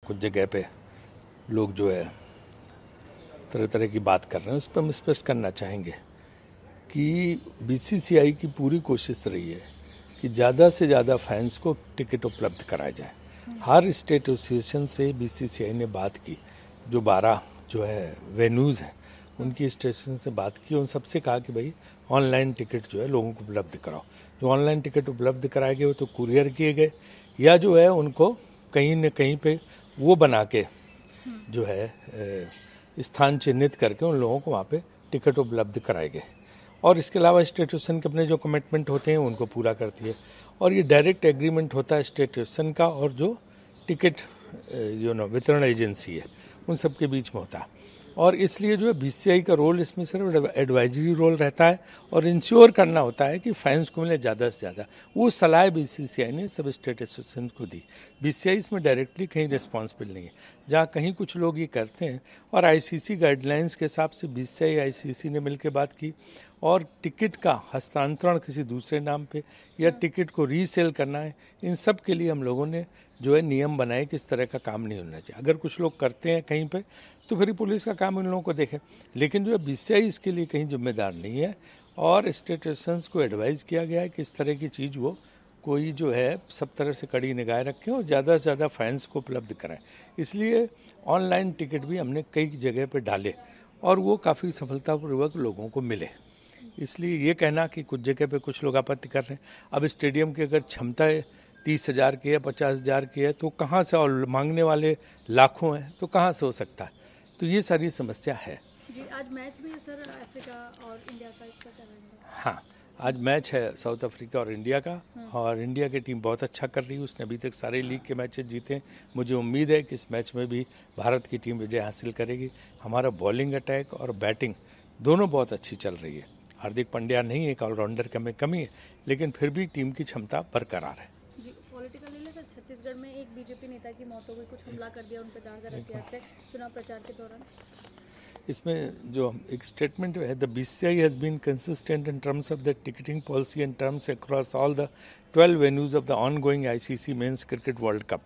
कुछ जगह पे लोग जो है तरह तरह की बात कर रहे हैं, उस पर हम स्पष्ट करना चाहेंगे कि बीसीसीआई की पूरी कोशिश रही है कि ज़्यादा से ज़्यादा फैंस को टिकट उपलब्ध कराया जाए। हर स्टेट एसोसिएशन से बीसीसीआई ने बात की, जो 12 जो है वेन्यूज़ हैं उनकी स्टेशन से बात की, उन सबसे कहा कि भाई ऑनलाइन टिकट जो है लोगों को उपलब्ध कराओ। जो ऑनलाइन टिकट उपलब्ध कराए गए वो तो कुरियर किए गए, या जो है उनको कहीं न कहीं पे वो बना के जो है स्थान चिन्हित करके उन लोगों को वहाँ पे टिकट उपलब्ध कराए गए। और इसके अलावा स्टेट एसोसिएशन के अपने जो कमिटमेंट होते हैं उनको पूरा करती है, और ये डायरेक्ट एग्रीमेंट होता है स्टेट एसोसिएशन का और जो टिकट वितरण एजेंसी है उन सब के बीच में होता है। और इसलिए जो है बीसीसीआई का रोल इसमें सिर्फ एडवाइजरी रोल रहता है और इंश्योर करना होता है कि फैंस को मिले ज़्यादा से ज़्यादा। वो सलाह बीसीसीआई ने सब स्टेट एसोसिएशन को दी। बीसीसीआई इसमें डायरेक्टली कहीं रिस्पॉन्सिबल नहीं है। जहाँ कहीं कुछ लोग ये करते हैं, और आईसीसी गाइडलाइंस के हिसाब से बीसीसीआई आईसीसी ने मिलकर बात की, और टिकट का हस्तांतरण किसी दूसरे नाम पे या टिकट को रीसेल करना है, इन सब के लिए हम लोगों ने जो है नियम बनाए कि इस तरह का काम नहीं होना चाहिए। अगर कुछ लोग करते हैं कहीं पे तो फिर पुलिस का काम इन लोगों को देखे, लेकिन जो है बीसीसीआई इसके लिए कहीं जिम्मेदार नहीं है। और स्टेट एसोसिएशंस को एडवाइस किया गया है कि इस तरह की चीज़ वो कोई जो है सब तरह से कड़ी निगाह रखें और ज़्यादा से ज़्यादा फैंस को उपलब्ध कराएं। इसलिए ऑनलाइन टिकट भी हमने कई जगह पर डाले और वो काफ़ी सफलतापूर्वक लोगों को मिले। इसलिए ये कहना कि कुछ जगह पे कुछ लोग आपत्ति कर रहे हैं, अब स्टेडियम की अगर क्षमता 30,000 की है, 50,000 की है, तो कहाँ से, और मांगने वाले लाखों हैं तो कहाँ से हो सकता है। तो ये सारी समस्या है जी। आज मैच भी है सर, अफ्रीका और इंडिया का, इसका क्या रहेगा? हाँ, आज मैच है साउथ अफ्रीका और इंडिया का, और इंडिया की टीम बहुत अच्छा कर रही है। उसने अभी तक सारे लीग के मैचेस जीते हैं। मुझे उम्मीद है कि इस मैच में भी भारत की टीम विजय हासिल करेगी। हमारा बॉलिंग अटैक और बैटिंग दोनों बहुत अच्छी चल रही है। हार्दिक पांड्या नहीं, एक ऑलराउंडर में कमी है, लेकिन फिर भी टीम की क्षमता बरकरार है। जी, पॉलिटिकल ले सर, छत्तीसगढ़ में एक बीजेपी नेता की मौत हो गई, कुछ हमला कर दिया उन पर दांत हथियार से चुनाव प्रचार के दौरान। इसमें जो एक स्टेटमेंट है, the BCCI has been consistent in terms of the ticketing policy and terms across all the 12 venues of the ongoing ICC men's cricket world cup.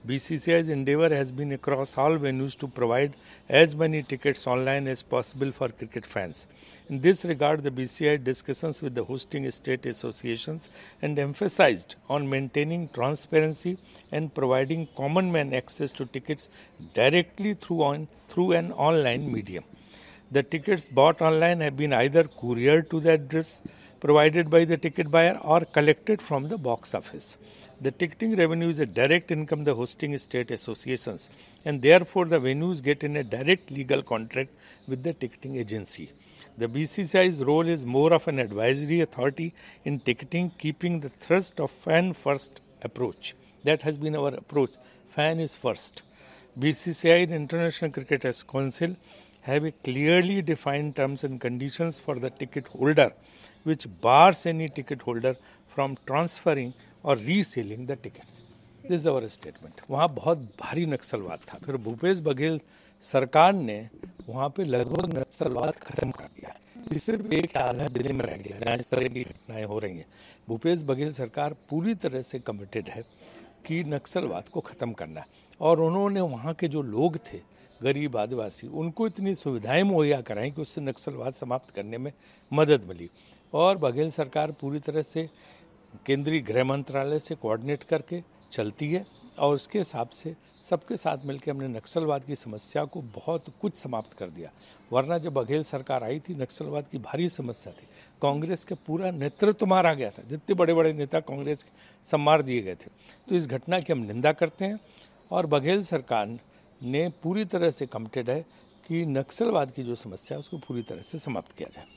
BCCI's endeavor has been across all venues to provide as many tickets online as possible for cricket fans. In this regard, the BCCI discussions with the hosting state associations and emphasized on maintaining transparency and providing common man access to tickets directly through an online medium. The tickets bought online have been either couriered to the address provided by the ticket buyer or collected from the box office. The ticketing revenue is a direct income of the hosting state associations, and therefore the venues get in a direct legal contract with the ticketing agency. The BCCI's role is more of an advisory authority in ticketing, keeping the thrust of fan-first approach. That has been our approach. Fan is first. BCCI and International Cricket Council have a clearly defined terms and conditions for the ticket holder, which bars any ticket holder from transferring और reselling the tickets. This is our statement. वहाँ बहुत भारी नक्सलवाद था, फिर भूपेश बघेल सरकार ने वहाँ पे लगभग नक्सलवाद खत्म कर दिया. सिर्फ एक आधा दिल्ली में रह गया जहाँ इस तरह की घटनाएं हो रही हैं. भूपेश बघेल सरकार पूरी तरह से कमिटेड है कि नक्सलवाद को ख़त्म करना, और उन्होंने वहाँ के जो लोग थे गरीब आदिवासी, उनको इतनी सुविधाएं मुहैया कराई कि उससे नक्सलवाद समाप्त करने में मदद मिली. और बघेल सरकार पूरी तरह से केंद्रीय गृह मंत्रालय से कोऑर्डिनेट करके चलती है, और उसके हिसाब से सबके साथ मिलकर हमने नक्सलवाद की समस्या को बहुत कुछ समाप्त कर दिया. वरना जब बघेल सरकार आई थी नक्सलवाद की भारी समस्या थी. कांग्रेस के पूरा नेतृत्व मारा गया था, जितने बड़े बड़े नेता कांग्रेस के सब मार दिए गए थे. तो इस घटना की हम निंदा करते हैं, और बघेल सरकार ने पूरी तरह से कमिटेड है कि नक्सलवाद की जो समस्या है उसको पूरी तरह से समाप्त किया जाए.